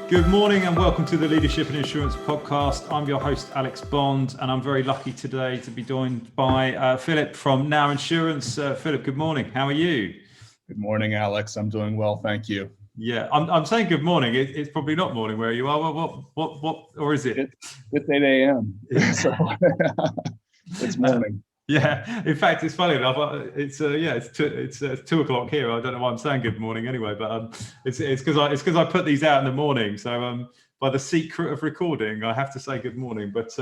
Good morning and welcome to the Leadership and Insurance Podcast. I'm your host, Alex Bond, and I'm very lucky today to be joined by Philip from Now Insurance. Philip, good morning. How are you? Good morning, Alex. I'm doing well, thank you. Yeah, I'm saying good morning. It's probably not morning where you are. What, or is it? It's 8 a.m. So it's morning. Yeah, in fact, it's funny enough. It's 2 o'clock here. I don't know why I'm saying good morning anyway, but it's because I put these out in the morning. So by the secret of recording, I have to say good morning. But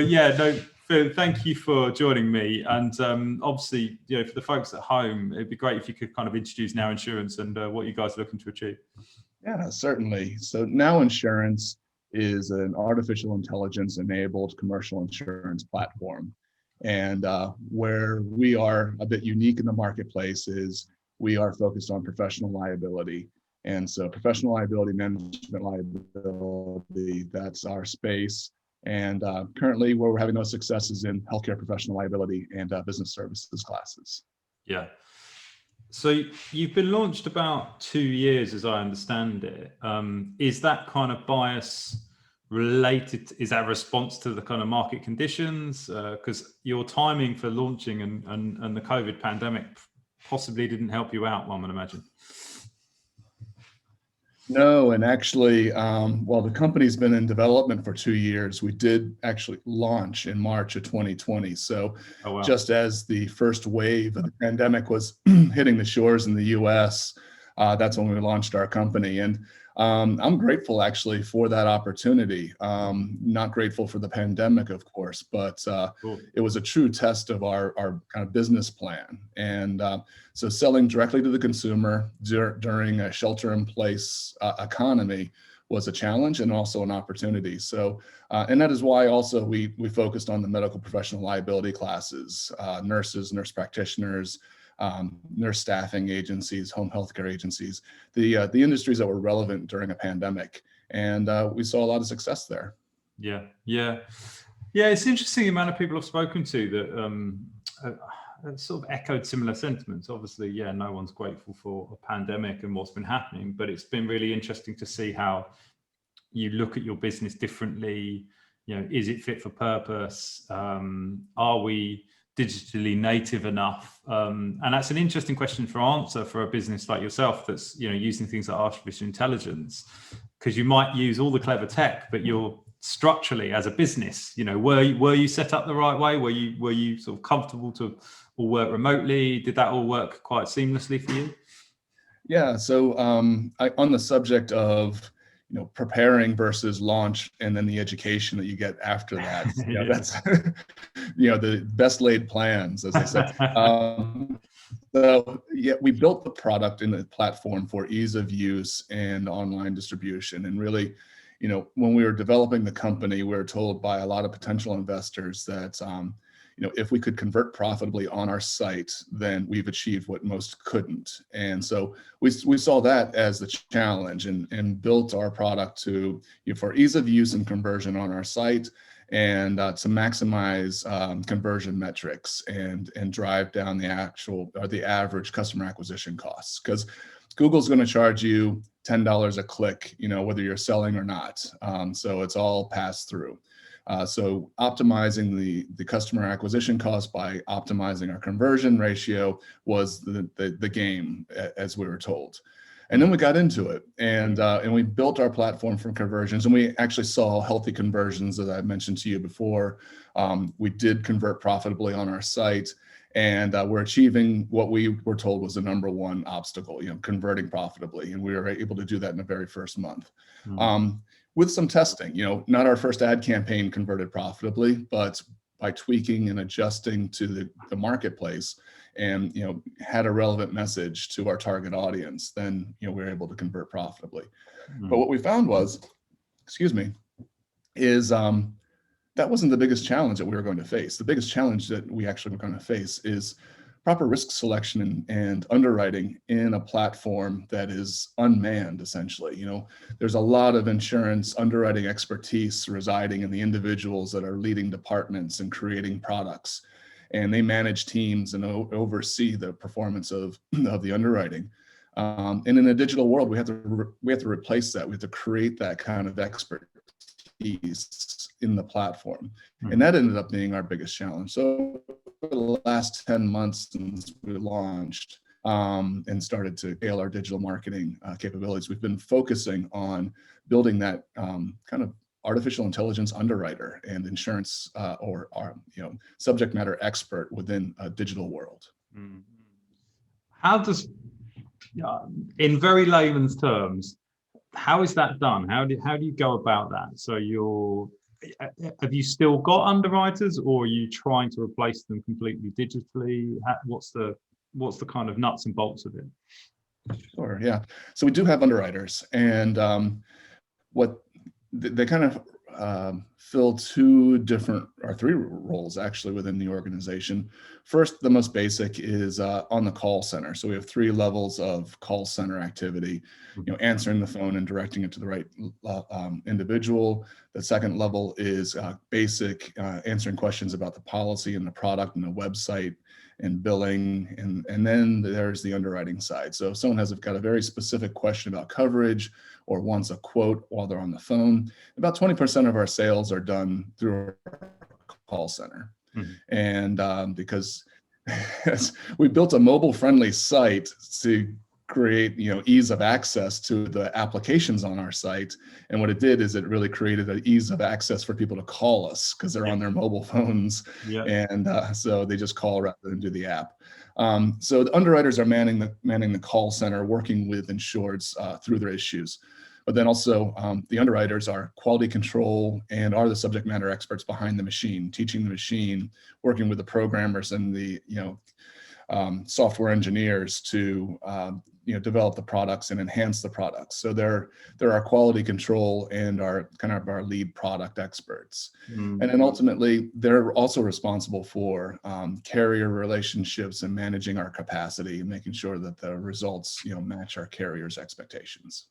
yeah, no, Phil, thank you for joining me. And obviously, for the folks at home, it'd be great if you could kind of introduce Now Insurance and what you guys are looking to achieve. Yeah, certainly. So Now Insurance is an artificial intelligence enabled commercial insurance platform. And where we are a bit unique in the marketplace is we are focused on professional liability. And so professional liability, management liability, that's our space. And currently where we're having those successes in healthcare professional liability and business services classes. Yeah. So you've been launched about 2 years, as I understand it. Is that kind of bias related? Is that a response to the kind of market conditions? Because your timing for launching and the COVID pandemic possibly didn't help you out, one would imagine. No, and actually, the company's been in development for 2 years. We did actually launch in March of 2020. So Just as the first wave of the pandemic was hitting the shores in the US, that's when we launched our company. And I'm grateful actually for that opportunity. Not grateful for the pandemic, of course, but cool. It was a true test of our kind of business plan. And so selling directly to the consumer during a shelter-in-place economy was a challenge and also an opportunity. So, and that is why also we focused on the medical professional liability classes, nurses, nurse practitioners, nurse staffing agencies, home healthcare agencies, the industries that were relevant during a pandemic. And we saw a lot of success there. Yeah. It's interesting the amount of people I've spoken to that sort of echoed similar sentiments. Obviously, no one's grateful for a pandemic and what's been happening, but it's been really interesting to see how you look at your business differently. Is it fit for purpose? Are we digitally native enough? And that's an interesting question for answer for a business like yourself that's using things like artificial intelligence, because you might use all the clever tech, but you're structurally as a business, were you set up the right way? Were you sort of comfortable to all work remotely? Did that all work quite seamlessly for you? Yeah. So on the subject of preparing versus launch, and then the education that you get after that. That's the best laid plans, as they say. We built the product in the platform for ease of use and online distribution. And really, when we were developing the company, we were told by a lot of potential investors that if we could convert profitably on our site, then we've achieved what most couldn't. And so we saw that as the challenge and built our product for ease of use and conversion on our site, and to maximize conversion metrics and drive down the average customer acquisition costs. Because Google's going to charge you $10 a click, whether you're selling or not. So it's all passed through. So optimizing the customer acquisition cost by optimizing our conversion ratio was the game, as we were told. And then we got into it, and we built our platform from conversions, and we actually saw healthy conversions, as I mentioned to you before. We did convert profitably on our site, and we're achieving what we were told was the number one obstacle, converting profitably, and we were able to do that in the very first month. With some testing, not our first ad campaign converted profitably, but by tweaking and adjusting to the marketplace and, had a relevant message to our target audience, then, we were able to convert profitably. But what we found is that wasn't the biggest challenge that we were going to face. The biggest challenge that we actually were going to face is proper risk selection and underwriting in a platform that is unmanned, essentially. There's a lot of insurance underwriting expertise residing in the individuals that are leading departments and creating products, and they manage teams and oversee the performance of the underwriting. And in a digital world, we have to replace that. We have to create that kind of expertise in the platform. And that ended up being our biggest challenge. So for the last 10 months since we launched and started to scale our digital marketing capabilities, we've been focusing on building that kind of artificial intelligence underwriter and insurance or subject matter expert within a digital world. How does, in very layman's terms, how is that done? How do you go about that? So have you still got underwriters, or are you trying to replace them completely digitally? What's the kind of nuts and bolts of it? Sure, yeah. So we do have underwriters, and what they kind of fill three roles actually within the organization. First, the most basic is on the call center. So we have 3 levels of call center activity, answering the phone and directing it to the right individual. The second level is basic answering questions about the policy and the product and the website and billing. And then there's the underwriting side. So if someone has got a very specific question about coverage or wants a quote while they're on the phone, about 20% of our sales are done through our call center. And because we built a mobile friendly site to create ease of access to the applications on our site, and what it did is it really created an ease of access for people to call us because they're on their mobile phones, and so they just call rather than do the app. So the underwriters are manning the call center, working with insureds through their issues. But then also the underwriters are quality control and are the subject matter experts behind the machine, teaching the machine, working with the programmers and the software engineers to develop the products and enhance the products. So they're our quality control and our lead product experts. And then ultimately, they're also responsible for carrier relationships and managing our capacity and making sure that the results match our carriers' expectations.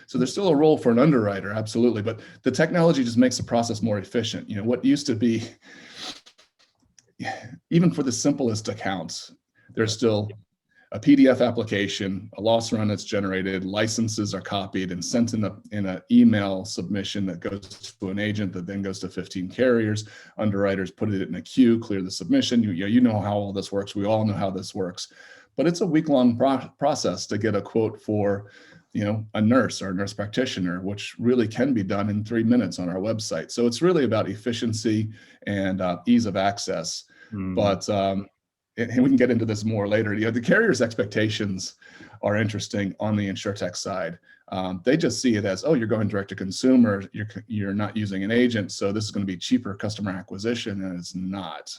So there's still a role for an underwriter, absolutely, but the technology just makes the process more efficient. What used to be, even for the simplest accounts, there's still a PDF application, a loss run that's generated, licenses are copied and sent in an email submission that goes to an agent that then goes to 15 carriers. Underwriters put it in a queue, clear the submission. You know how all this works. We all know how this works. But it's a week-long process to get a quote for a nurse or a nurse practitioner, which really can be done in 3 minutes on our website. So it's really about efficiency and ease of access. But and we can get into this more later. The carrier's expectations are interesting on the insurtech side. They just see it as, oh, you're going direct to consumer, you're not using an agent, so this is going to be cheaper customer acquisition, and it's not.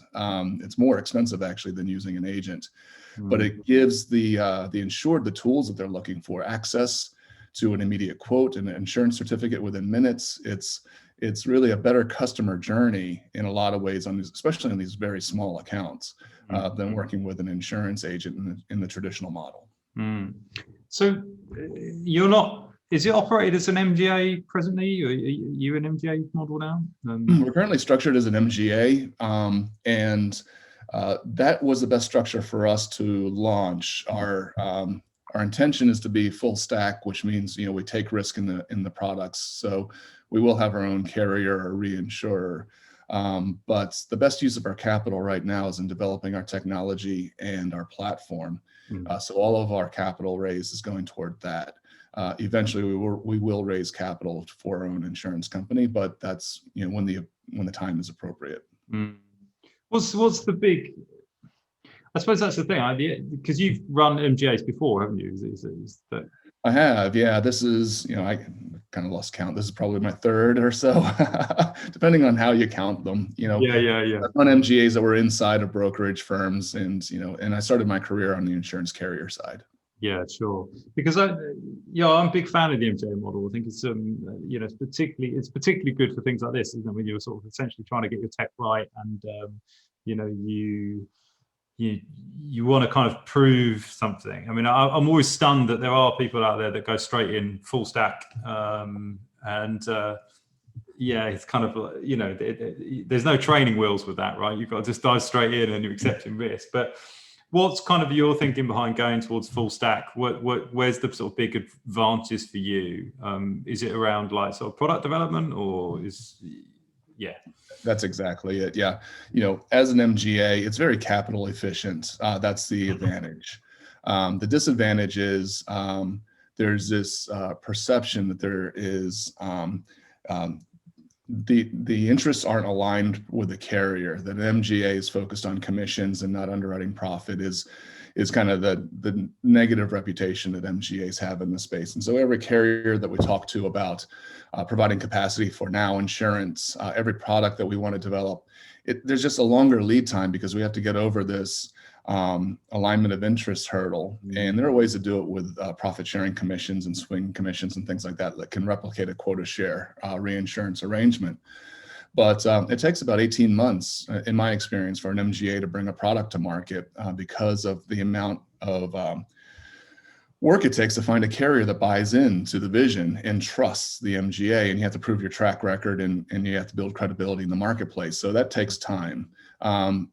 It's more expensive actually than using an agent, but it gives the insured the tools that they're looking for: access to an immediate quote and an insurance certificate within minutes. It's really a better customer journey in a lot of ways, especially on these very small accounts, than working with an insurance agent in the traditional model. So is it operated as an MGA presently? Are you an MGA model now? We're currently structured as an MGA, and that was the best structure for us to launch. Our intention is to be full stack, which means we take risk in the products. So we will have our own carrier or reinsurer. But the best use of our capital right now is in developing our technology and our platform. So all of our capital raise is going toward that. Eventually, we will raise capital for our own insurance company, but that's when the time is appropriate. What's the big? I suppose that's the thing, because you've run MGAs before, haven't you? Is that... I have, yeah. This is, I kind of lost count. This is probably my third or so, depending on how you count them. Yeah. I've run MGAs that were inside of brokerage firms, and and I started my career on the insurance carrier side. Yeah, sure. Because I'm a big fan of the MGA model. I think it's it's particularly good for things like this, isn't it? When you're sort of essentially trying to get your tech right, and you want to kind of prove something. I mean, I'm always stunned that there are people out there that go straight in full stack, it's kind of there's no training wheels with that, right? You've got to just dive straight in and you're accepting risk. But What's kind of your thinking behind going towards full stack? Where's the sort of big advantages for you? Is it around like sort of product development, or yeah? That's exactly it. Yeah. As an MGA, it's very capital efficient. That's the advantage. The disadvantage is there's this perception that there is the interests aren't aligned with the carrier, that an MGA is focused on commissions and not underwriting profit is kind of the negative reputation that MGAs have in the space. And so every carrier that we talk to about providing capacity for now insurance, every product that we want to develop, there's just a longer lead time because we have to get over this alignment of interest hurdle. And there are ways to do it with profit sharing commissions and swing commissions and things like that can replicate a quota share reinsurance arrangement. But it takes about 18 months, in my experience, for an MGA to bring a product to market because of the amount of work it takes to find a carrier that buys into the vision and trusts the MGA. And you have to prove your track record and you have to build credibility in the marketplace. So that takes time.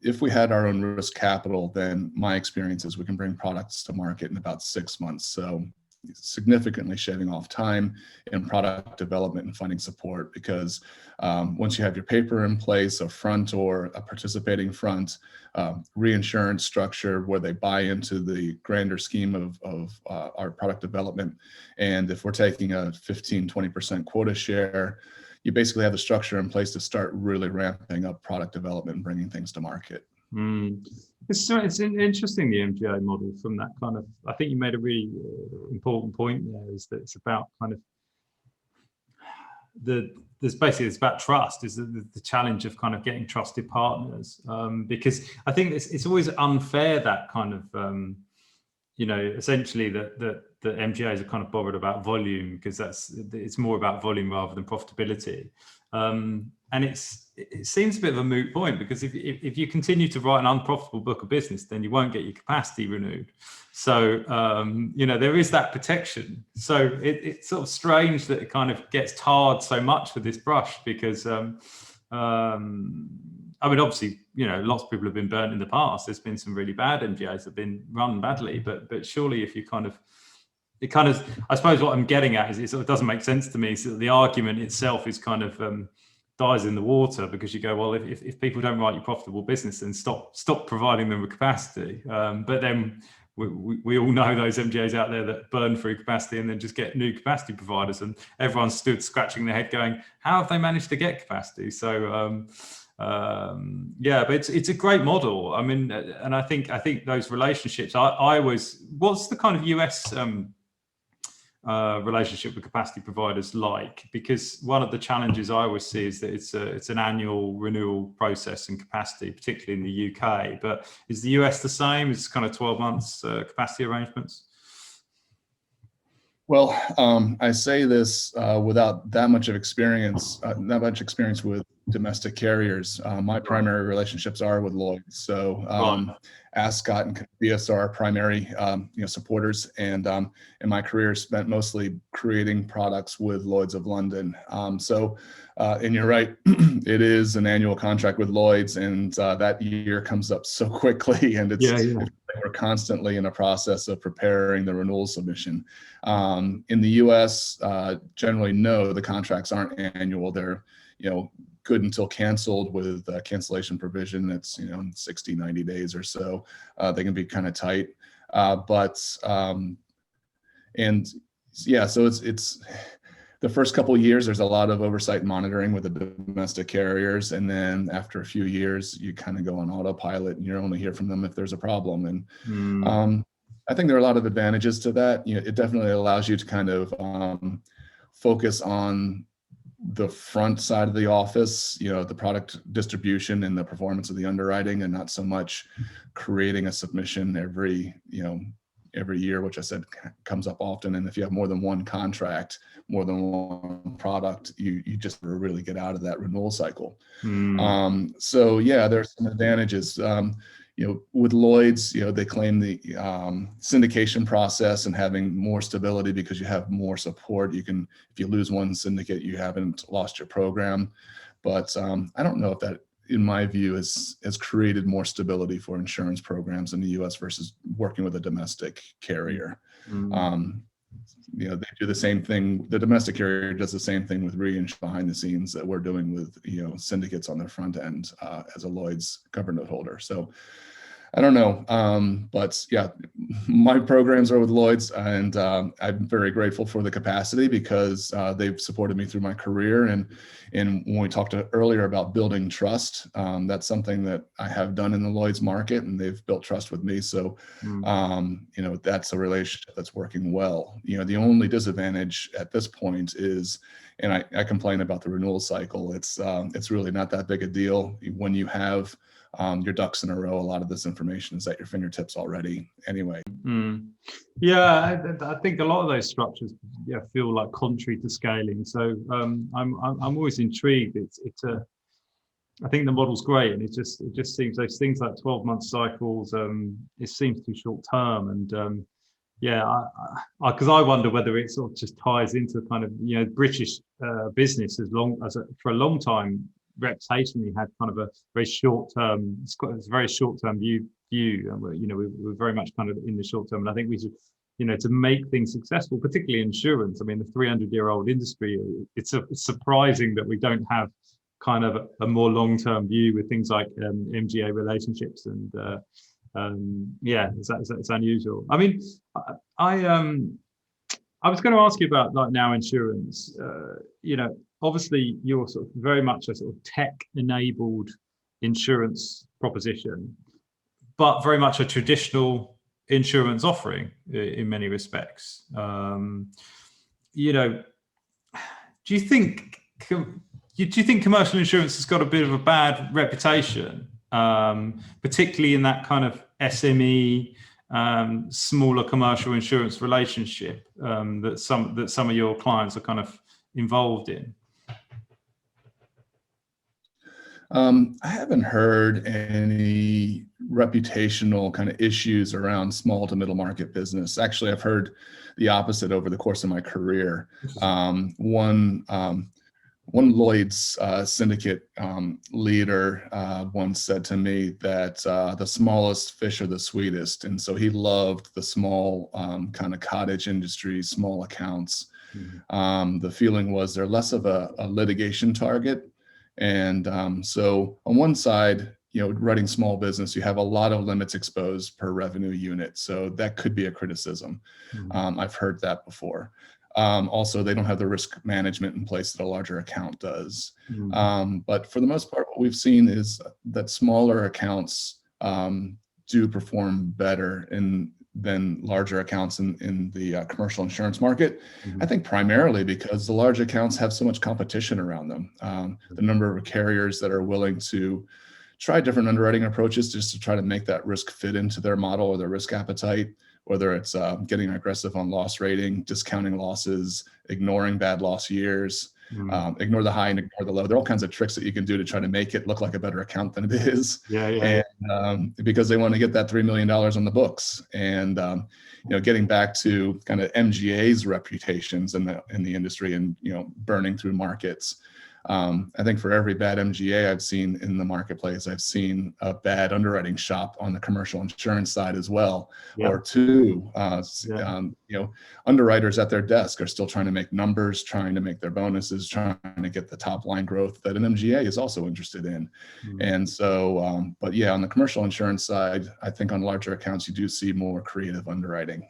If we had our own risk capital, then my experience is we can bring products to market in about 6 months. So significantly shaving off time in product development and finding support, because once you have your paper in place, a front or a participating front, reinsurance structure where they buy into the grander scheme of our product development. And if we're taking a 15-20% quota share, you basically have the structure in place to start really ramping up product development and bringing things to market. It's interesting, the MGA model from that kind of, I think you made a really important point there, is that it's about kind of it's about trust, is the challenge of kind of getting trusted partners, because I think it's always unfair, that kind of essentially that MGAs are kind of bothered about volume because it's more about volume rather than profitability. And it seems a bit of a moot point, because if you continue to write an unprofitable book of business, then you won't get your capacity renewed. So, there is that protection. So it's sort of strange that it kind of gets tarred so much with this brush, because, obviously, lots of people have been burnt in the past. There's been some really bad MGAs that have been run badly, but surely if you I suppose what I'm getting at is it sort of doesn't make sense to me. So the argument itself is kind of dies in the water, because you go, well, if people don't write you profitable business, then stop providing them with capacity. But then we all know those MGAs out there that burn through capacity and then just get new capacity providers, and everyone stood scratching their head going, how have they managed to get capacity? So but it's a great model. I mean, and I think those relationships, what's the kind of US relationship with capacity providers like? Because one of the challenges I always see is that it's an annual renewal process in capacity, particularly in the UK. But is the US the same? It's kind of 12 months capacity arrangements? Well, I say this without that much experience with domestic carriers. My primary relationships are with Lloyd. So Ascot and BS are primary supporters, and in my career spent mostly creating products with Lloyd's of London. And you're right, it is an annual contract with Lloyd's, and that year comes up so quickly, and we're constantly in a process of preparing the renewal submission. In the US, generally, no, the contracts aren't annual. They're, good until canceled, with a cancellation provision that's, 60, 90 days or so. They can be kind of tight. So it's the first couple of years, there's a lot of oversight and monitoring with the domestic carriers. And then after a few years, you kind of go on autopilot and you only hear from them if there's a problem. And I think there are a lot of advantages to that. It definitely allows you to kind of focus on the front side of the office, the product distribution and the performance of the underwriting, and not so much creating a submission every year, which I said comes up often. And if you have more than one contract, more than one product, you just really get out of that renewal cycle. So yeah, there's some advantages. With Lloyd's, they claim the syndication process and having more stability because you have more support. If you lose one syndicate, you haven't lost your program. But I don't know if that in my view, has created more stability for insurance programs in the U.S. versus working with a domestic carrier. They do the same thing. The domestic carrier does the same thing with reinsurance behind the scenes that we're doing with syndicates on their front end as a Lloyd's cover note holder. So I don't know, but yeah, my programs are with Lloyd's, and I'm very grateful for the capacity because they've supported me through my career. And when we talked earlier about building trust, that's something that I have done in the Lloyd's market, and they've built trust with me. So, that's a relationship that's working well. The only disadvantage at this point is, and I complain about the renewal cycle. It's really not that big a deal when you have your ducks in a row. A lot of this information is at your fingertips already anyway. Yeah, I think a lot of those structures feel like contrary to scaling. So I'm always intrigued. I think the model's great, and it just seems those things like 12-month cycles, it seems too short term. And because I wonder whether it sort of just ties into kind of British business for a long time reputationally had kind of a very short term. It's a very short term view. We're very much kind of in the short term, and I think we should, to make things successful, particularly insurance. I mean, the 300-year-old industry. It's surprising that we don't have kind of a more long term view with things like MGA relationships and. It's unusual. I mean, I was going to ask you about like now insurance. Obviously you're sort of very much a sort of tech-enabled insurance proposition, but very much a traditional insurance offering in many respects. Do you think commercial insurance has got a bit of a bad reputation, particularly in that kind of SME, smaller commercial insurance relationship that some of your clients are kind of involved in? I haven't heard any reputational kind of issues around small to middle market business. Actually, I've heard the opposite over the course of my career. One Lloyd's syndicate leader once said to me that the smallest fish are the sweetest. And so he loved the small kind of cottage industry, small accounts. The feeling was they're less of a litigation target. And so on one side, running small business, you have a lot of limits exposed per revenue unit. So that could be a criticism. I've heard that before. Also, they don't have the risk management in place that a larger account does. But for the most part, what we've seen is that smaller accounts do perform better than larger accounts in the commercial insurance market. I think primarily because the large accounts have so much competition around them. The number of carriers that are willing to try different underwriting approaches just to try to make that risk fit into their model or their risk appetite, whether it's getting aggressive on loss rating, discounting losses, ignoring bad loss years, ignore the high and ignore the low. There are all kinds of tricks that you can do to try to make it look like a better account than it is. And because they want to get that $3 million on the books. And getting back to kind of MGA's reputations in the industry and burning through markets. I think for every bad MGA I've seen in the marketplace, I've seen a bad underwriting shop on the commercial insurance side as well, or two. Underwriters at their desk are still trying to make numbers, trying to make their bonuses, trying to get the top line growth that an MGA is also interested in. And so, on the commercial insurance side, I think on larger accounts, you do see more creative underwriting.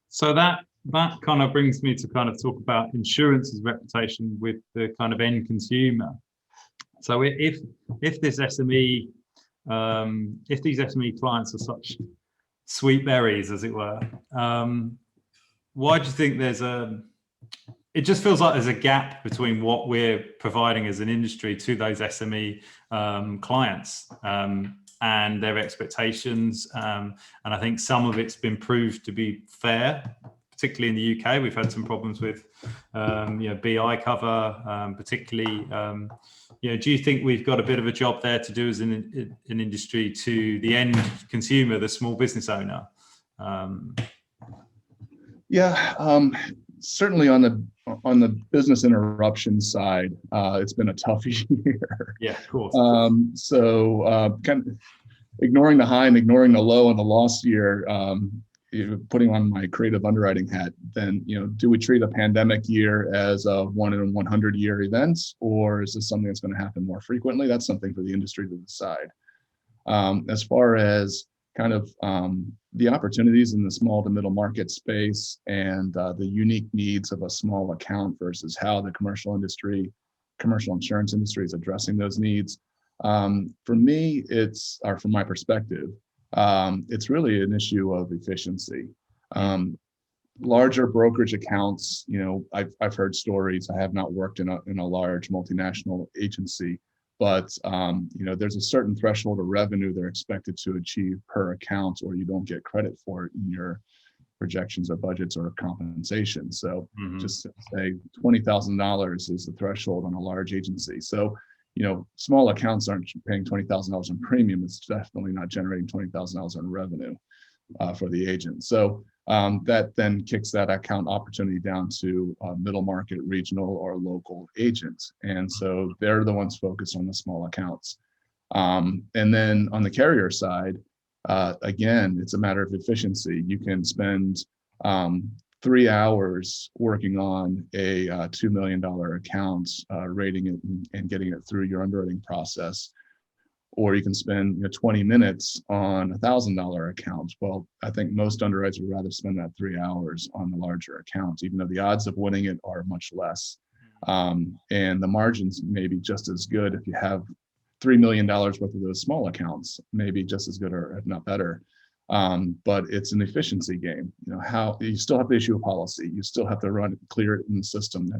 So that kind of brings me to kind of talk about insurance's reputation with the kind of end consumer. So if this SME, if these SME clients are such sweet berries, as it were, why do you think it just feels like there's a gap between what we're providing as an industry to those SME clients and their expectations. And I think some of it's been proved to be fair, particularly in the UK. We've had some problems with, BI cover, particularly. Do you think we've got a bit of a job there to do as an industry to the end consumer, the small business owner? certainly on the business interruption side, it's been a tough year. Yeah, of course. Kind of ignoring the high and ignoring the low in the lost year, putting on my creative underwriting hat, then, do we treat a pandemic year as a 1 in 100 year event, or is this something that's going to happen more frequently? That's something for the industry to decide. As far as kind of the opportunities in the small to middle market space and the unique needs of a small account versus how the commercial insurance industry is addressing those needs. For me, from my perspective, it's really an issue of efficiency. Larger brokerage accounts, I've heard stories. I have not worked in a large multinational agency, but there's a certain threshold of revenue they're expected to achieve per account, or you don't get credit for it in your projections or budgets or compensation. So just say $20,000 is the threshold on a large agency. So small accounts aren't paying $20,000 in premium. It's definitely not generating $20,000 in revenue for the agent. So that then kicks that account opportunity down to middle market, regional, or local agents. And so they're the ones focused on the small accounts. And then on the carrier side, again, it's a matter of efficiency. You can spend 3 hours working on a $2 million account, rating it and getting it through your underwriting process. Or you can spend 20 minutes on a $1,000 account. Well, I think most underwriters would rather spend that 3 hours on the larger accounts, even though the odds of winning it are much less. And the margins may be just as good if you have $3 million worth of those small accounts, maybe just as good or if not better. But it's an efficiency game. How you still have to issue a policy, you still have to clear it in the system.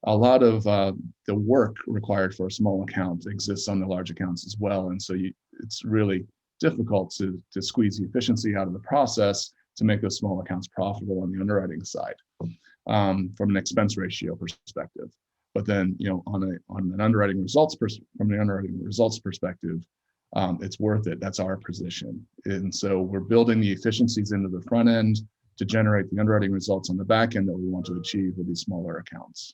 A lot of the work required for a small account exists on the large accounts as well, and so it's really difficult to squeeze the efficiency out of the process to make those small accounts profitable on the underwriting side from an expense ratio perspective. But then, on an underwriting results from the underwriting results perspective, it's worth it. That's our position. And so we're building the efficiencies into the front end to generate the underwriting results on the back end that we want to achieve with these smaller accounts.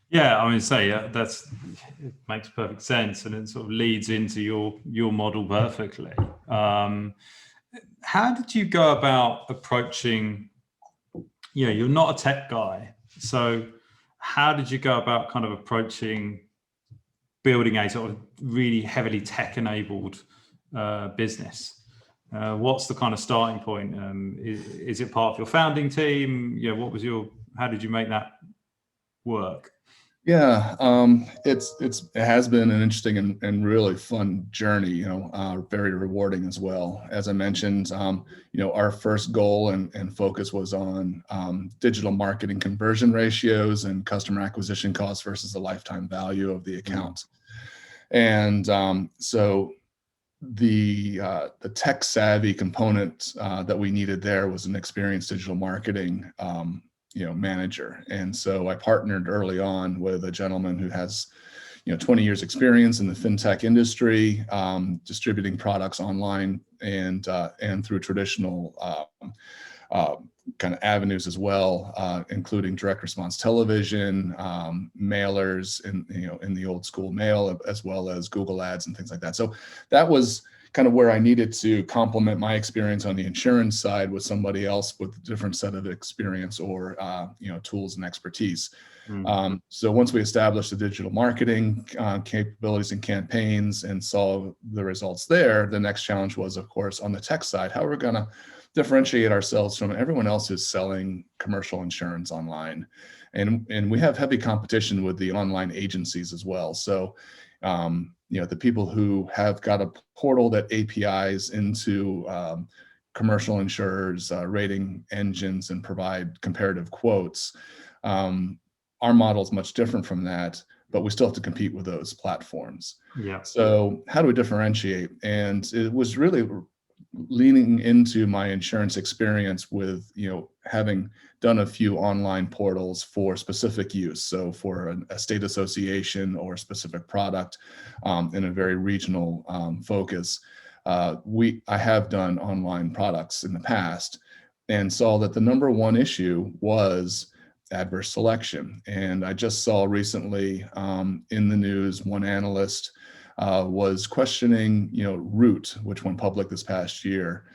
Yeah, I mean, it makes perfect sense, and it sort of leads into your model perfectly. How did you go about approaching? You're not a tech guy, so how did you go about kind of approaching building a sort of really heavily tech-enabled business? What's the kind of starting point? Is it part of your founding team? How did you make that work? Yeah, it has been an interesting and really fun journey, very rewarding as well. As I mentioned, our first goal and focus was on digital marketing conversion ratios and customer acquisition costs versus the lifetime value of the account. And so the tech savvy component that we needed there was an experienced digital marketing manager. And so I partnered early on with a gentleman who has 20 years experience in the fintech industry, distributing products online and through traditional kind of avenues as well, including direct response television, mailers in the old school mail, as well as Google ads and things like that. So that was kind of where I needed to complement my experience on the insurance side with somebody else with a different set of experience or tools and expertise. So once we established the digital marketing capabilities and campaigns and saw the results there, the next challenge was, of course, on the tech side, how we're going to differentiate ourselves from everyone else who's selling commercial insurance online. And we have heavy competition with the online agencies as well. So the people who have got a portal that APIs into commercial insurers, rating engines, and provide comparative quotes. Our model is much different from that, but we still have to compete with those platforms. Yeah. So how do we differentiate? And it was really leaning into my insurance experience with, having done a few online portals for specific use. So for a state association or a specific product in a very regional focus, I have done online products in the past. and saw that the number one issue was adverse selection. And I just saw recently in the news, one analyst was questioning, Root, which went public this past year,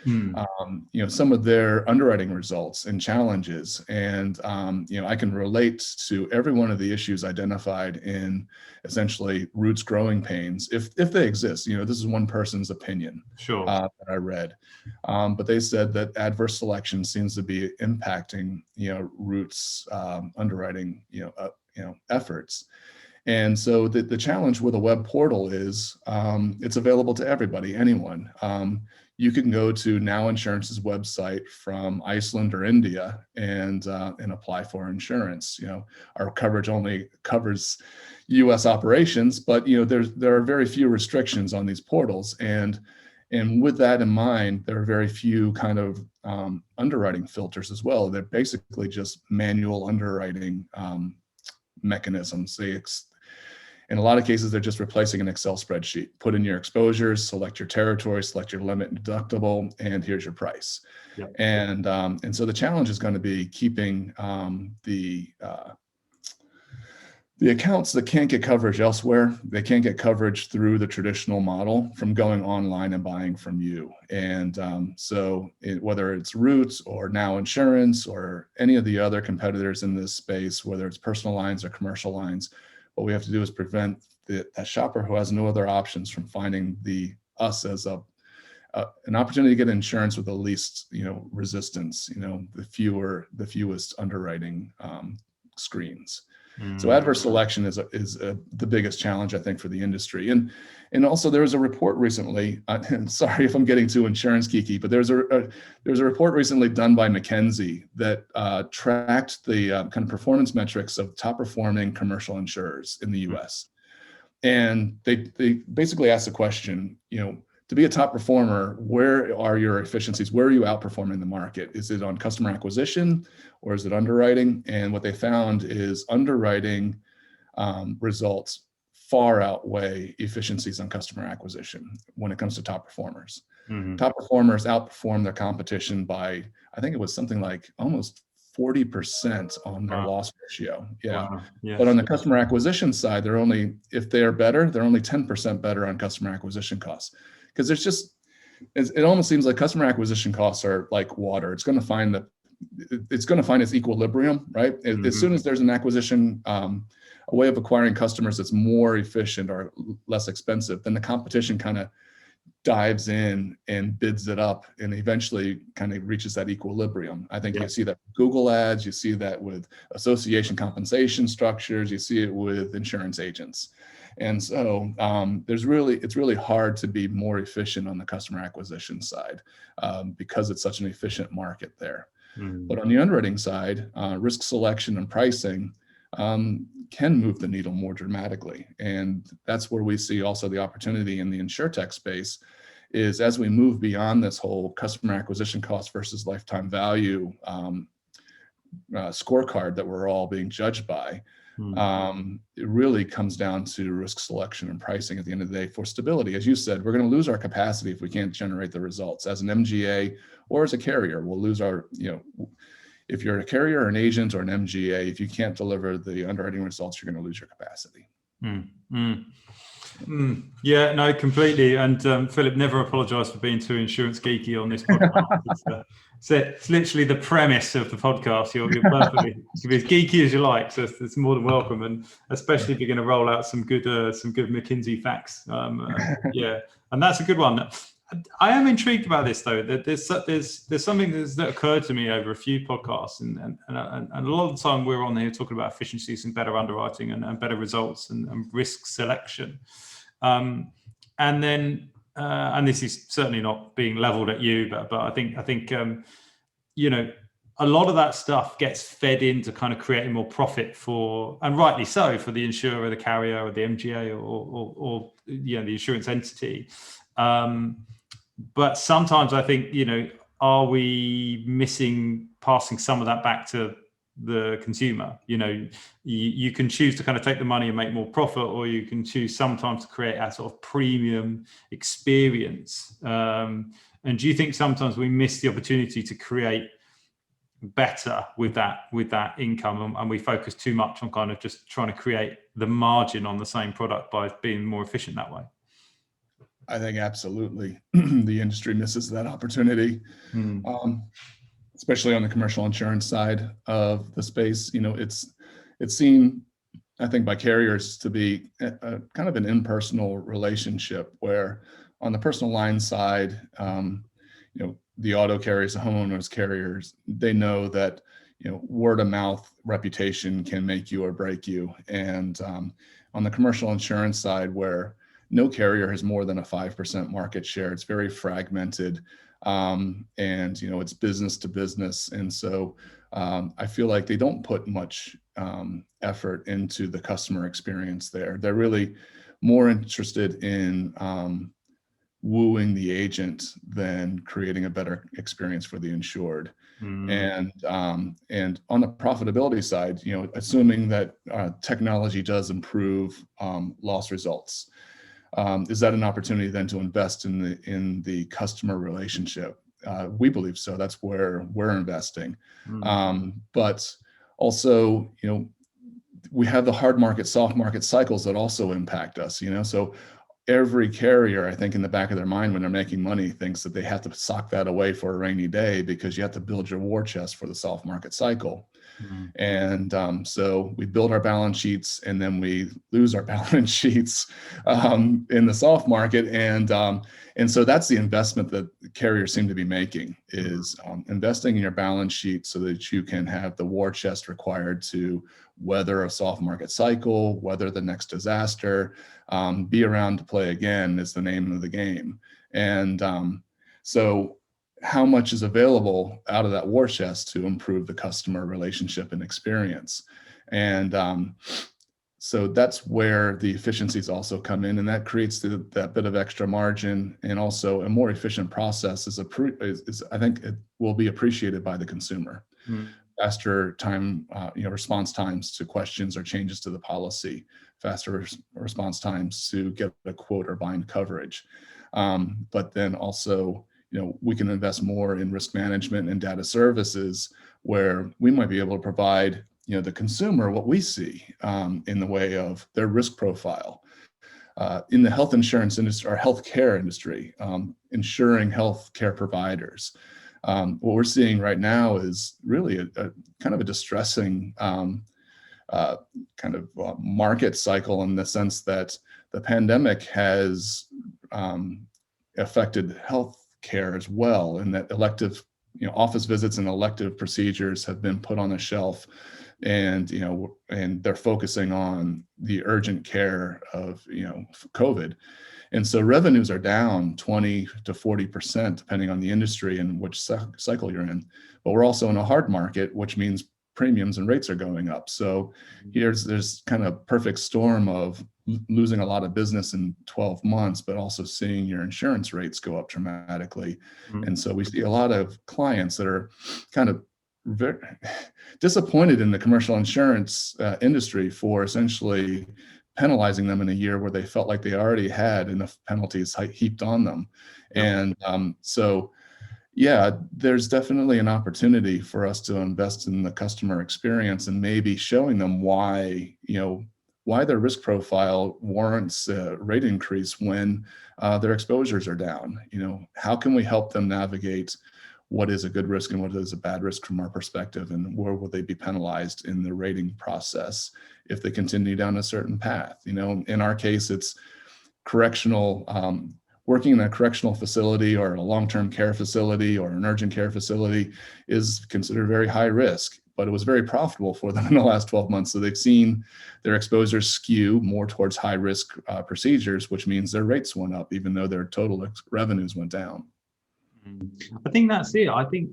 some of their underwriting results and challenges. And, I can relate to every one of the issues identified in essentially Root's growing pains, if they exist. This is one person's opinion that I read. But they said that adverse selection seems to be impacting, Root's underwriting, efforts. And so the challenge with a web portal is it's available to everybody, anyone. You can go to Now Insurance's website from Iceland or India and apply for insurance. Our coverage only covers U.S. operations, but there are very few restrictions on these portals. And with that in mind, there are very few kind of underwriting filters as well. They're basically just manual underwriting mechanisms. In a lot of cases, they're just replacing an Excel spreadsheet. Put in your exposures, select your territory, select your limit and deductible, and here's your price. Yep. And so the challenge is going to be keeping the accounts that can't get coverage elsewhere, they can't get coverage through the traditional model from going online and buying from you. And whether it's Roots or Now Insurance or any of the other competitors in this space, whether it's personal lines or commercial lines, what we have to do is prevent that shopper who has no other options from finding us as an opportunity to get insurance with the least, resistance, the fewest underwriting screens. So adverse selection is the biggest challenge, I think, for the industry. And also there was a report recently. Sorry if I'm getting too insurance geeky, but there's a report recently done by McKinsey that tracked the kind of performance metrics of top performing commercial insurers in the U.S. And they basically asked the question, to be a top performer, where are your efficiencies? Where are you outperforming the market? Is it on customer acquisition or is it underwriting? And what they found is underwriting results far outweigh efficiencies on customer acquisition when it comes to top performers. Mm-hmm. Top performers outperform their competition by, I think it was something like almost 40% on their loss ratio. Yeah. Wow. Yes. But on the customer acquisition side, if they are better, they're only 10% better on customer acquisition costs. Because it almost seems like customer acquisition costs are like water. It's going to find its equilibrium, right? Mm-hmm. As soon as there's an acquisition, a way of acquiring customers that's more efficient or less expensive, then the competition kind of dives in and bids it up and eventually kind of reaches that equilibrium. I think You see that with Google ads, you see that with association compensation structures, you see it with insurance agents. And so it's really hard to be more efficient on the customer acquisition side because it's such an efficient market there. Mm. But on the underwriting side, risk selection and pricing can move the needle more dramatically. And that's where we see also the opportunity in the insurtech space is as we move beyond this whole customer acquisition cost versus lifetime value scorecard that we're all being judged by. It really comes down to risk selection and pricing at the end of the day for stability. As you said, we're going to lose our capacity if we can't generate the results. As an MGA or as a carrier, we'll lose our, if you're a carrier or an agent or an MGA, if you can't deliver the underwriting results, you're going to lose your capacity. Yeah, no, completely. And Philip, never apologize for being too insurance geeky on this podcast. It's literally the premise of the podcast. You're perfectly, you can be as geeky as you like, so it's more than welcome. And especially if you're going to roll out some good McKinsey facts. Yeah, and that's a good one. I am intrigued about this though. That there's something that occurred to me over a few podcasts, and a lot of the time we're on here talking about efficiencies and better underwriting and better results and risk selection. And then this is certainly not being leveled at you, but I think a lot of that stuff gets fed into kind of creating more profit for, and rightly so, for the insurer, the carrier, or the MGA, or the insurance entity. But sometimes I think, are we missing passing some of that back to the consumer? You can choose to kind of take the money and make more profit, or you can choose sometimes to create a sort of premium experience. And do you think sometimes we miss the opportunity to create better with that income, and we focus too much on kind of just trying to create the margin on the same product by being more efficient that way? I think absolutely the industry misses that opportunity, especially on the commercial insurance side of the space. It's seen, I think, by carriers to be a kind of an impersonal relationship, where on the personal line side, the auto carriers, the homeowners carriers, they know that word of mouth reputation can make you or break you. And on the commercial insurance side, where no carrier has more than a 5% market share, it's very fragmented, and it's business to business. And so I feel like they don't put much effort into the customer experience there. They're really more interested in wooing the agent than creating a better experience for the insured. And on the profitability side, assuming that technology does improve loss results, is that an opportunity then to invest in the customer relationship? We believe so. That's where we're investing. But also, we have the hard market, soft market cycles that also impact us. So every carrier, I think, in the back of their mind when they're making money, thinks that they have to sock that away for a rainy day, because you have to build your war chest for the soft market cycle. And so we build our balance sheets, and then we lose our balance sheets in the soft market. And so that's the investment that carriers seem to be making, is investing in your balance sheet so that you can have the war chest required to weather a soft market cycle, weather the next disaster, be around to play again is the name of the game. And so how much is available out of that war chest to improve the customer relationship and experience? And so that's where the efficiencies also come in, and that creates that bit of extra margin, and also a more efficient process is I think it will be appreciated by the consumer. Faster time, response times to questions or changes to the policy, faster response times to get a quote or bind coverage. But then also, we can invest more in risk management and data services, where we might be able to provide, the consumer what we see in the way of their risk profile. In the health insurance industry or healthcare industry, insuring healthcare providers, what we're seeing right now is really a kind of a distressing market cycle, in the sense that the pandemic has affected healthcare as well, and that elective, office visits and elective procedures have been put on the shelf, and they're focusing on the urgent care of COVID. And so revenues are down 20 to 40%, depending on the industry and which cycle you're in. But we're also in a hard market, which means premiums and rates are going up. So there's kind of a perfect storm of losing a lot of business in 12 months, but also seeing your insurance rates go up dramatically. And so we see a lot of clients that are kind of very disappointed in the commercial insurance industry for essentially penalizing them in a year where they felt like they already had enough penalties heaped on them. And so, there's definitely an opportunity for us to invest in the customer experience, and maybe showing them why their risk profile warrants a rate increase when their exposures are down. How can we help them navigate what is a good risk and what is a bad risk from our perspective, and where will they be penalized in the rating process if they continue down a certain path? In our case, it's correctional, working in a correctional facility or a long-term care facility or an urgent care facility is considered very high risk, but it was very profitable for them in the last 12 months. So they've seen their exposures skew more towards high risk procedures, which means their rates went up, even though their total revenues went down. I think that's it. I think,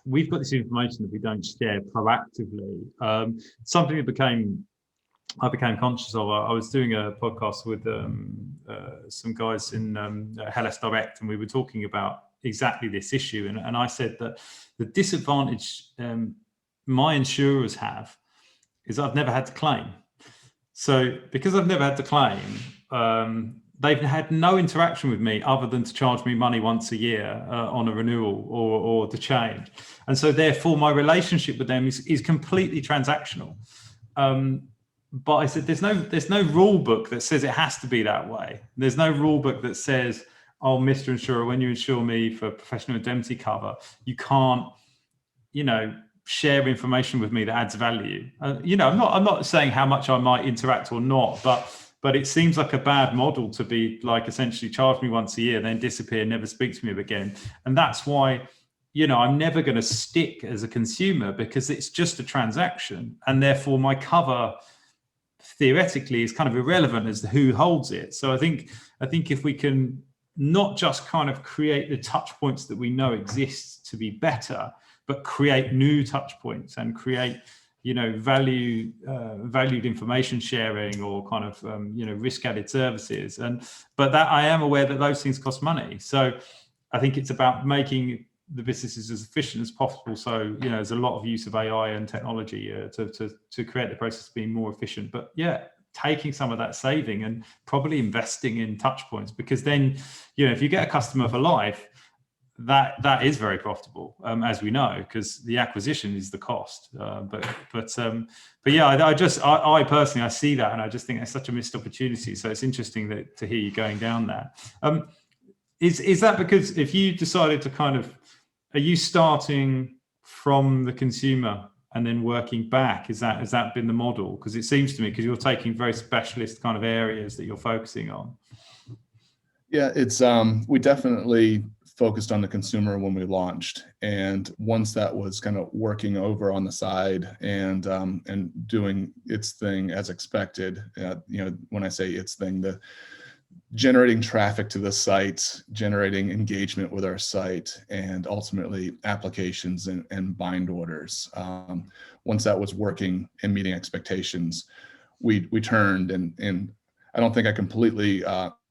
we've got this information that we don't share proactively. Something that I became conscious of. I was doing a podcast with some guys in LS Direct, and we were talking about exactly this issue. And I said that the disadvantage my insurers have is I've never had to claim. So because I've never had to claim, they've had no interaction with me other than to charge me money once a year on a renewal or to change. And so therefore my relationship with them is completely transactional. But I said, there's no rule book that says it has to be that way. There's no rule book that says, oh, Mr. Insurer, when you insure me for professional indemnity cover, you can't, share information with me that adds value. I'm not saying how much I might interact or not, but it seems like a bad model to be like essentially charge me once a year, then disappear, never speak to me again. And that's why, I'm never going to stick as a consumer, because it's just a transaction, and therefore my cover theoretically is kind of irrelevant as to who holds it. So I think if we can not just kind of create the touch points that we know exist to be better, but create new touch points and create, valued information sharing or kind of, risk added services. But that I am aware that those things cost money. So I think it's about making the businesses as efficient as possible. So, there's a lot of use of AI and technology to create the process being more efficient. But yeah, taking some of that saving and probably investing in touch points, because then, if you get a customer for life, that is very profitable, as we know, because the acquisition is the cost. But yeah, I personally, I see that, and I just think it's such a missed opportunity. So it's interesting to hear you going down that. Is that because if you decided to kind of, are you starting from the consumer and then working back? Has that been the model? Because it seems to me, because you're taking very specialist kind of areas that you're focusing on. Yeah, it's we definitely focused on the consumer when we launched, and once that was kind of working over on the side and doing its thing as expected, when I say its thing, the generating traffic to the site, generating engagement with our site, and ultimately applications and bind orders. Once that was working and meeting expectations, we turned, and I don't think I completely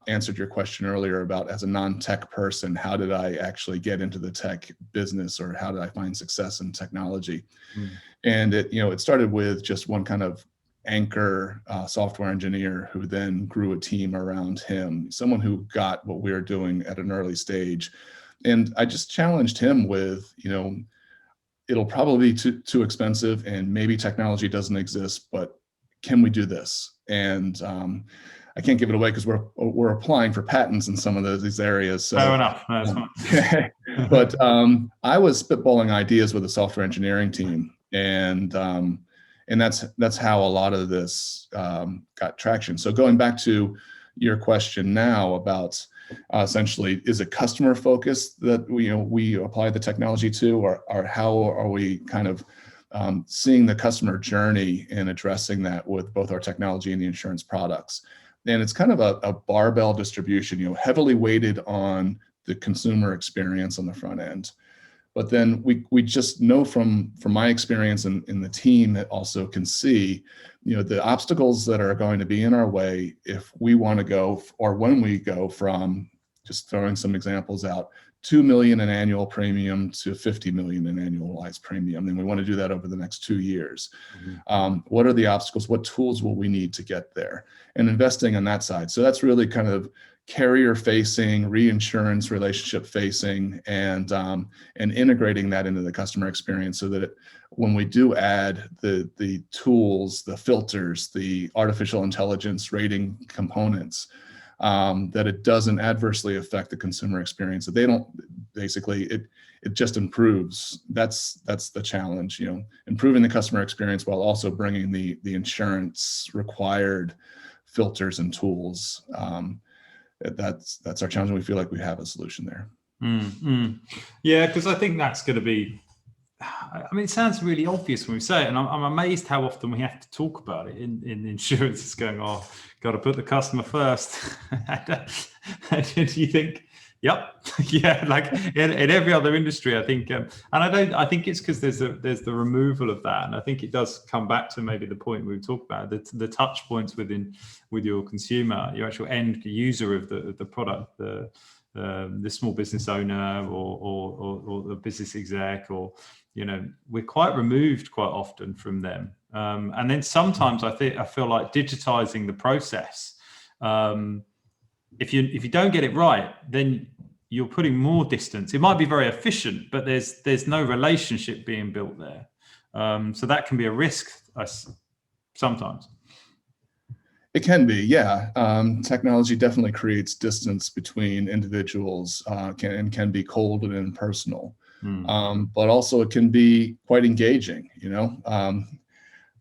answered your question earlier about, as a non-tech person, how did I actually get into the tech business, or how did I find success in technology? And it started with just one kind of anchor software engineer who then grew a team around him, someone who got what we were doing at an early stage. And I just challenged him with, it'll probably be too expensive, and maybe technology doesn't exist, but can we do this? And I can't give it away because we're applying for patents in some of these areas. So, fair enough. No, fine. But I was spitballing ideas with a software engineering team, and that's how a lot of this got traction. So going back to your question now about essentially, is it customer focused that we apply the technology to, or how are we kind of seeing the customer journey and addressing that with both our technology and the insurance products? And it's kind of a barbell distribution, heavily weighted on the consumer experience on the front end. But then we just know from my experience in the team that also can see, the obstacles that are going to be in our way if we want to go, or when we go from, just throwing some examples out, 2 million in annual premium to 50 million in annualized premium. And we want to do that over the next 2 years. What are the obstacles? What tools will we need to get there? And investing on that side. So that's really kind of carrier facing, reinsurance relationship facing, and integrating that into the customer experience, so that when we do add the tools, the filters, the artificial intelligence rating components, that it doesn't adversely affect the consumer experience, that they don't, basically it just improves. That's the challenge, improving the customer experience while also bringing the insurance required filters and tools. That's our challenge, and we feel like we have a solution there. Yeah, because I think that's going to be, it sounds really obvious when we say it, and I'm amazed how often we have to talk about it in insurance. It's going, got to put the customer first. And you think, yep, yeah, like in every other industry, I think, and I think it's because there's the removal of that, and I think it does come back to maybe the point we talked about, the touch points with your consumer, your actual end user of the product, the small business owner or the business exec, or we're quite removed quite often from them, and then sometimes I feel like digitizing the process if you don't get it right, then you're putting more distance. It might be very efficient, but there's no relationship being built there. So that can be a risk sometimes. It can be, yeah. Technology definitely creates distance between individuals, and can be cold and impersonal. But also it can be quite engaging,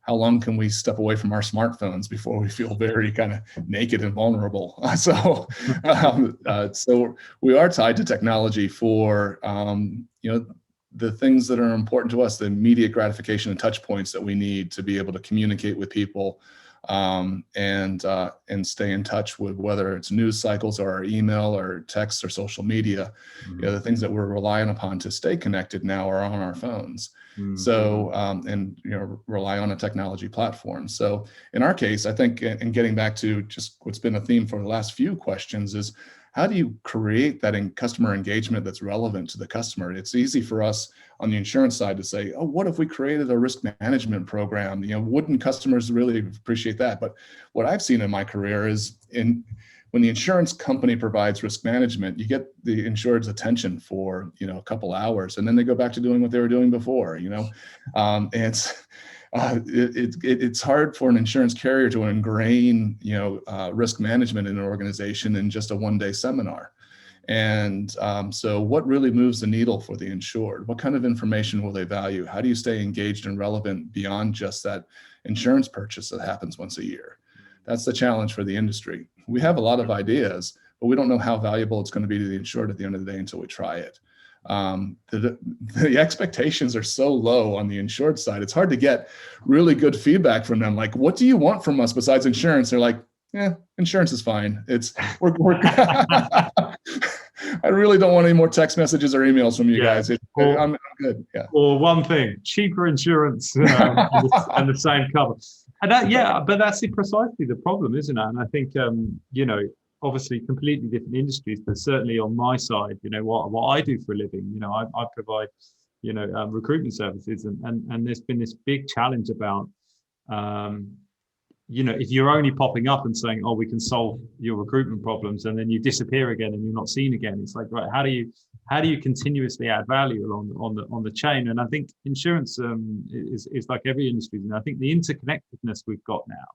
how long can we step away from our smartphones before we feel very kind of naked and vulnerable? So we are tied to technology for, the things that are important to us, the immediate gratification and touch points that we need to be able to communicate with people, and stay in touch with, whether it's news cycles or our email or text or social media. The things that we're relying upon to stay connected now are on our phones. So, and rely on a technology platform. So in our case, I think, and getting back to just what's been a theme for the last few questions, is how do you create that customer engagement that's relevant to the customer? It's easy for us on the insurance side to say, oh, what if we created a risk management program? Wouldn't customers really appreciate that? But what I've seen in my career is when the insurance company provides risk management, you get the insured's attention for, a couple hours, and then they go back to doing what they were doing before, and it's hard for an insurance carrier to ingrain, risk management in an organization in just a one-day seminar. And so what really moves the needle for the insured? What kind of information will they value? How do you stay engaged and relevant beyond just that insurance purchase that happens once a year? That's the challenge for the industry. We have a lot of ideas, but we don't know how valuable it's going to be to the insured at the end of the day until we try it. The expectations are so low on the insured side. It's hard to get really good feedback from them. Like, what do you want from us besides insurance? They're like, insurance is fine. We're I really don't want any more text messages or emails from you guys. I'm good. Yeah. Or one thing, cheaper insurance and the same cover. And but that's precisely the problem, isn't it? And I think, obviously completely different industries, but certainly on my side, what I do for a living, I provide, recruitment services, and there's been this big challenge about, if you're only popping up and saying, oh, we can solve your recruitment problems, and then you disappear again and you're not seen again. It's like, right, how do you continuously add value on the chain? And I think insurance is like every industry, and I think the interconnectedness we've got now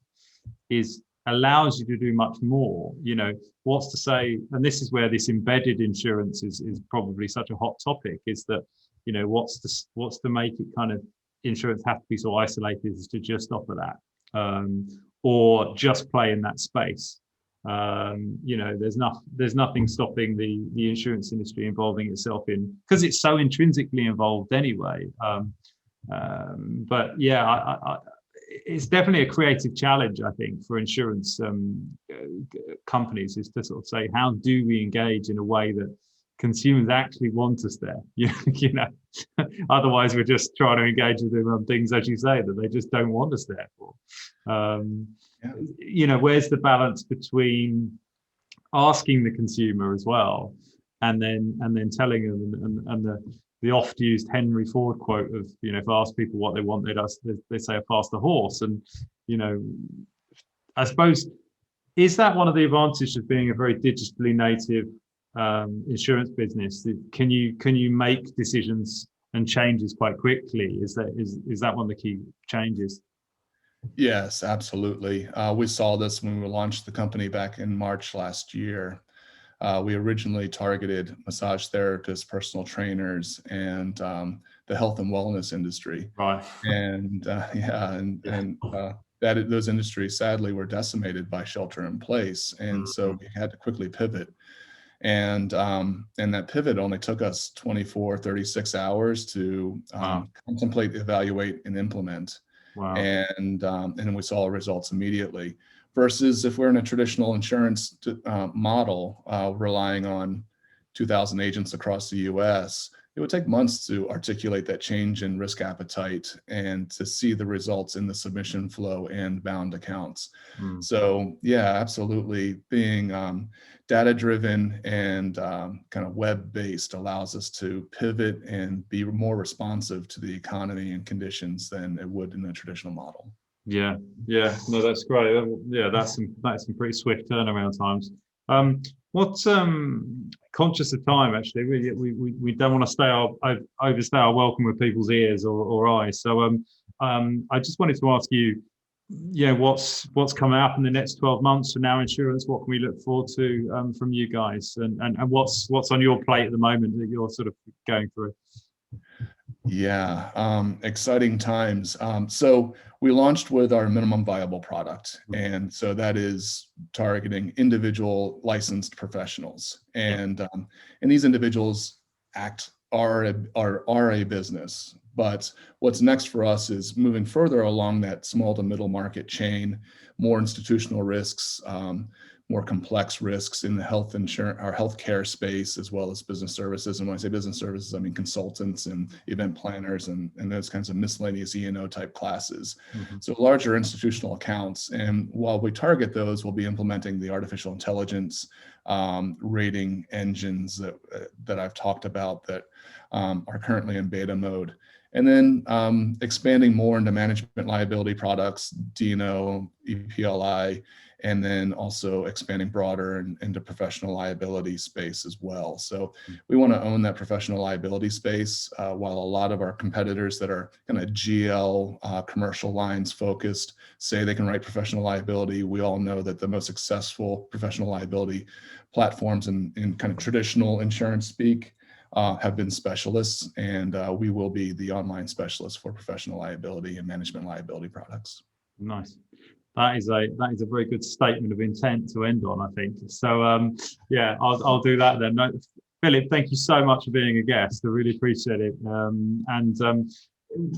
allows you to do much more. What's to say, and this is where this embedded insurance is probably such a hot topic, is that, what's to make it kind of insurance have to be so isolated as to just offer that, or just play in that space. There's nothing stopping the insurance industry involving itself in, because it's so intrinsically involved anyway. But yeah, it's definitely a creative challenge, I think, for insurance companies, is to sort of say, how do we engage in a way that consumers actually want us there? Otherwise we're just trying to engage with them on things, as you say, that they just don't want us there for. Where's the balance between asking the consumer as well, and then telling them, and the oft-used Henry Ford quote of, if I ask people what they want, they say a faster horse. And, I suppose, is that one of the advantages of being a very digitally native insurance business? Can you make decisions and changes quite quickly? Is that one of the key changes? Yes, absolutely. We saw this when we launched the company back in March last year. We originally targeted massage therapists, personal trainers, and the health and wellness industry. Right. And those industries sadly were decimated by shelter in place, and so we had to quickly pivot. And that pivot only took us 24, 36 hours to contemplate, evaluate, and implement. Wow. And we saw results immediately. Versus if we're in a traditional insurance model, relying on 2,000 agents across the U.S., it would take months to articulate that change in risk appetite and to see the results in the submission flow and bound accounts. So yeah, absolutely. Being data-driven and kind of web-based allows us to pivot and be more responsive to the economy and conditions than it would in a traditional model. Yeah, no, that's great. Yeah, that's some pretty swift turnaround times. What's conscious of time? Actually, we don't want to overstay our welcome with people's ears or eyes. So I just wanted to ask you, what's coming up in the next 12 months for Now Insurance? What can we look forward to from you guys, and what's on your plate at the moment that you're sort of going through? Yeah, exciting times. So we launched with our minimum viable product, and so that is targeting individual licensed professionals, and these individuals are a business. But what's next for us is moving further along that small to middle market chain, more institutional risks, more complex risks in the health insurance or healthcare space, as well as business services. And when I say business services, I mean consultants and event planners and those kinds of miscellaneous E&O type classes. So larger institutional accounts. And while we target those, we'll be implementing the artificial intelligence rating engines that I've talked about that are currently in beta mode. And then expanding more into management liability products, D&O, EPLI, and then also expanding broader into professional liability space as well. So we want to own that professional liability space, while a lot of our competitors that are kind of GL commercial lines focused say they can write professional liability. We all know that the most successful professional liability platforms in kind of traditional insurance speak have been specialists, and we will be the online specialist for professional liability and management liability products. Nice. That is a very good statement of intent to end on, I think. So I'll do that then. No, Philip, thank you so much for being a guest. I really appreciate it.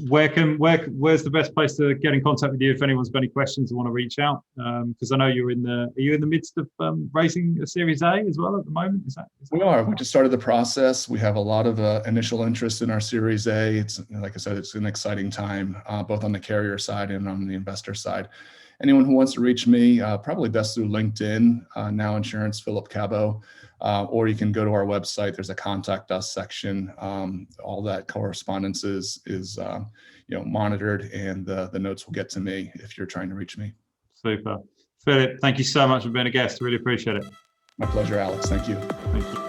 Where's the best place to get in contact with you if anyone's got any questions or want to reach out? Because I know are you in the midst of raising a Series A as well at the moment? Is that We are. We just started the process. We have a lot of initial interest in our Series A. It's, like I said, it's an exciting time, both on the carrier side and on the investor side. Anyone who wants to reach me, probably best through LinkedIn, Now Insurance, Philip Cabaud, or you can go to our website. There's a contact us section. All that correspondence is monitored, and the notes will get to me if you're trying to reach me. Super. Philip, thank you so much for being a guest. Really appreciate it. My pleasure, Alex. Thank you. Thank you.